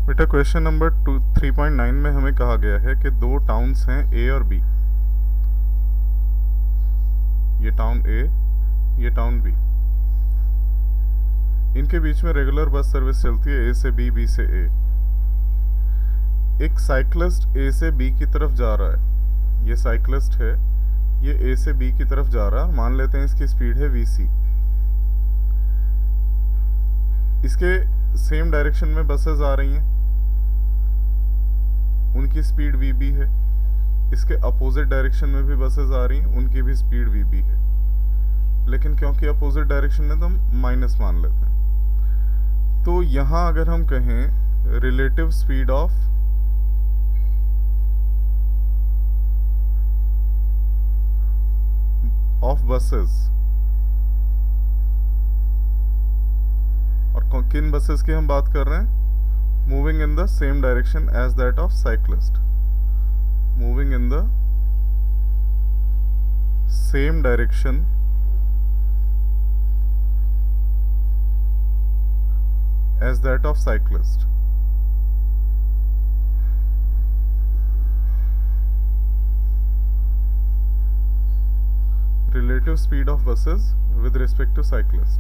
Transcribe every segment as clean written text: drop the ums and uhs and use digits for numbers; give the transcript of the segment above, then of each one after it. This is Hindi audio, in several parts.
बेटा क्वेश्चन नंबर 3.9 में हमें कहा गया है कि दो टाउन्स हैं ए और बी। ये टाउन ए, ये टाउन बी। इनके बीच में रेगुलर बस सर्विस चलती है ए से बी, बी से ए। एक साइक्लिस्ट ए से बी की तरफ जा रहा है। ये साइक्लिस्ट है, ये ए से बी की तरफ जा रहा है। मान लेते हैं इसकी स्पीड है वीसी। इसके सेम डायरेक्शन में बसेस आ रही हैं, उनकी स्पीड वीबी है। इसके अपोजिट डायरेक्शन में भी बसेस आ रही हैं, उनकी भी स्पीड वीबी है। लेकिन क्योंकि अपोजिट डायरेक्शन में तो हम माइनस मान लेते हैं। तो यहां अगर हम कहें रिलेटिव स्पीड ऑफ बसेस, और किन बसेस की हम बात कर रहे हैं? Moving in the same direction as that of cyclist. Moving in the same direction as that of cyclist. Relative speed of buses with respect to cyclist.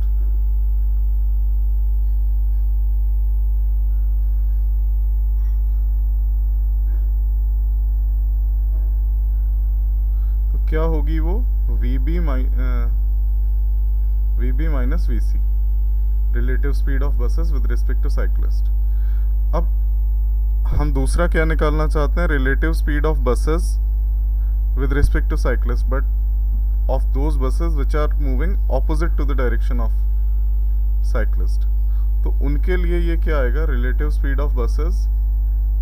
तो क्या होगी वो? VB minus VC, relative speed of buses with respect to cyclist. अब हम दूसरा क्या निकालना चाहते हैं? Relative speed of buses with respect to cyclist, but of those buses which are moving opposite to the direction of cyclist. तो उनके लिए ये क्या आएगा? Relative speed of buses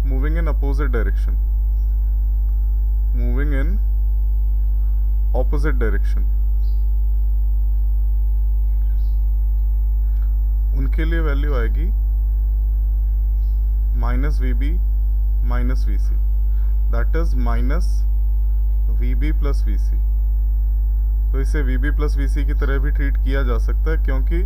moving in opposite direction, moving in opposite direction. उनके लिए वैल्यू आएगी minus VB minus VC, that is minus VB plus VC. तो इसे वीबी प्लस वीसी की तरह भी ट्रीट किया जा सकता है, क्योंकि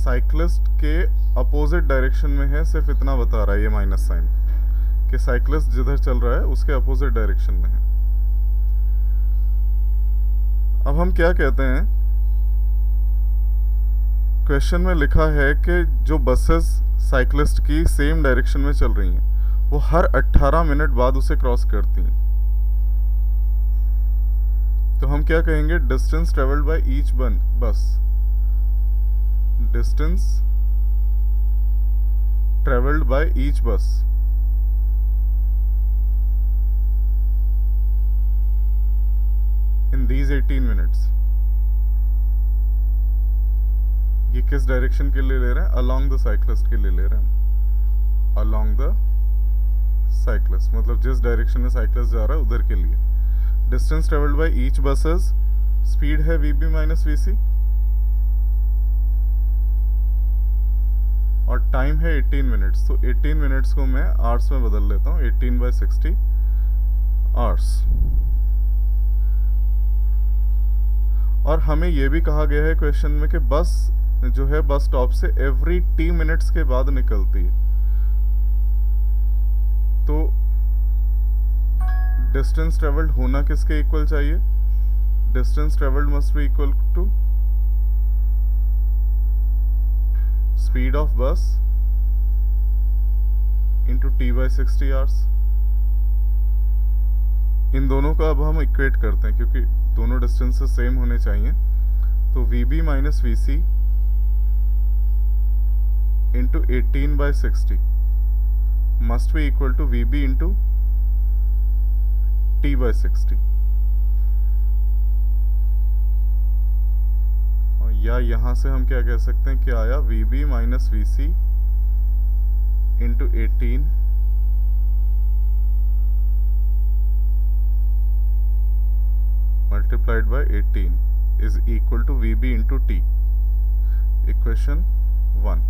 साइक्लिस्ट के अपोजिट डायरेक्शन में है। सिर्फ इतना बता रहा है ये माइनस साइन कि साइक्लिस्ट जिधर चल रहा है उसके अपोजिट डायरेक्शन में है। अब हम क्या कहते हैं? क्वेश्चन में लिखा है कि जो बसेस साइक्लिस्ट की सेम डायरेक्शन में चल रही हैं वो हर 18 मिनट बाद उसे क्रॉस करती हैं। तो हम क्या कहेंगे? डिस्टेंस ट्रेवल्ड बाय ईच बस, डिस्टेंस ट्रेवल्ड बाय ईच बस इन दीज 18 मिनट्स। ये किस डायरेक्शन के लिए ले रहे हैं? अलोंग द साइक्लिस्ट के लिए ले रहे हैं। अलोंग द साइक्लिस्ट मतलब जिस डायरेक्शन में साइक्लिस्ट जा रहा है उधर के लिए। Distance travelled by each buses, speed है वीबी माइनस वीसी, और टाइम है 18 मिनट्स। तो 18 मिनट्स को मैं आवर्स में बदल लेता हूँ, 18/60 आवर्स। और हमें यह भी कहा गया है क्वेश्चन में कि बस जो है बस स्टॉप से एवरी टी मिनट्स के बाद निकलती है। तो डिस्टेंस ट्रेवल्ड होना किसके इक्वल चाहिए? Distance travelled must be equal to speed of bus into T/60 hours. इन दोनों का अब हम इक्वेट करते हैं, क्योंकि दोनों डिस्टेंसेस सेम होने चाहिए। तो VB minus VC into 18/60 must be equal to VB into T/60। और या यहां से हम क्या कह सकते हैं? क्या आया? VB minus VC into 18 multiplied by 18 is equal to VB into T, equation 1।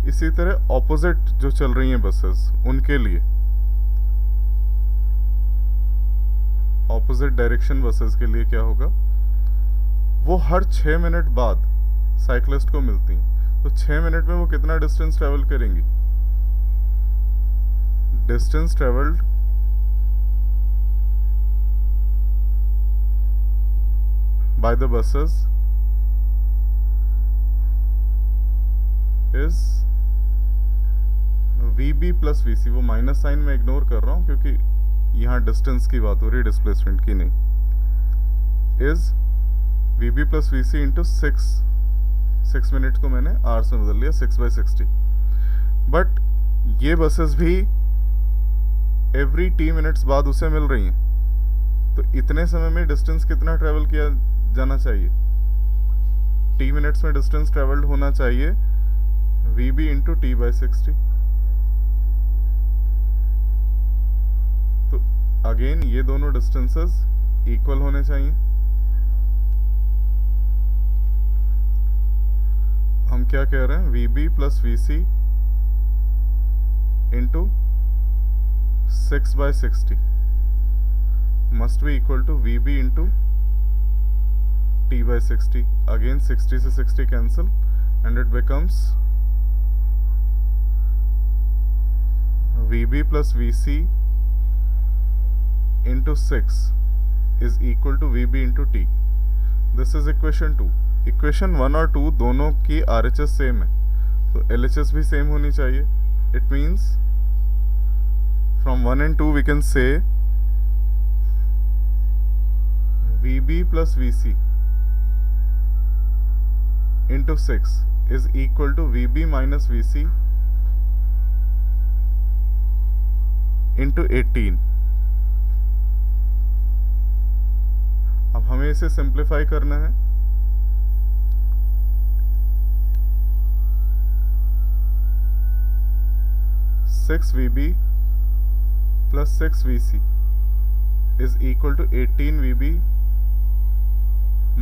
इसी तरह ऑपोजिट जो चल रही हैं बसेस, उनके लिए ऑपोजिट डायरेक्शन बसेस के लिए क्या होगा? वो हर 6 मिनट बाद साइक्लिस्ट को मिलती हैं। तो 6 मिनट में वो कितना डिस्टेंस ट्रेवल करेंगी? Distance travelled by the buses is VB plus VC। वो माइनस साइन में इग्नोर कर रहा हूँ क्योंकि यहाँ डिस्टेंस की बात हो रही है, डिस्प्लेसमेंट की नहीं। Is VB plus VC into 6 minute को मैंने आर से बदल लिया, 6/60। बट ये बसेस भी एवरी T मिनट्स बाद उसे मिल रही हैं, तो इतने समय में डिस्टेंस कितना ट्रेवल किया जाना चाहिए? T मिनट्स में डिस्टेंस ट्रेवल्ड होना चाहिए VB इंटू T/60। तो अगेन ये दोनों डिस्टेंसेस इक्वल होने चाहिए। हम क्या कह रहे हैं? VB plus VC into 6/60 must be equal to VB into T/60. Again 60 से 60 cancel and it becomes VB plus VC into 6 is equal to VB into T. This is equation 2. Equation 1 और 2 दोनों की RHS सेम है, तो LHS भी सेम होनी चाहिए। It means from 1 and 2 we can say VB plus VC into 6 is equal to VB minus VC into 18। अब हमें इसे सिंप्लीफाई करना है। Six VB plus 6 VC is equal to 18 VB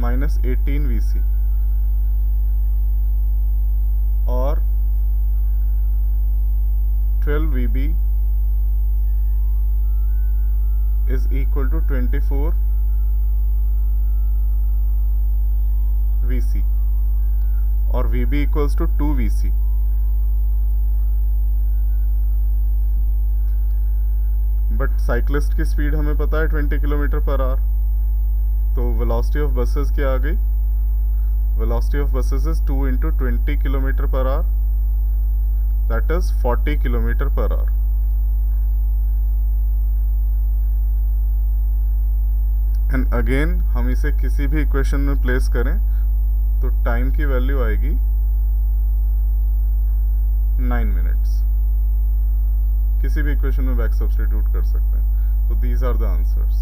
minus 18 VC, और 12 VB is equal to 24 VC, और VB equals to 2 VC। But cyclist की स्पीड हमें पता है 20 किलोमीटर पर आवर, तो वेलोसिटी ऑफ बसेस क्या आ गई? Velocity of buses is 2 into 20 kilometre per hour, that is 40 kilometre per hour. And again हम इसे किसी भी इक्वेशन में प्लेस करें तो टाइम की वैल्यू आएगी 9 मिनट्स। किसी भी इक्वेशन में बैक सब्स्टिट्यूट कर सकते हैं। तो दीज आर द आंसर्स।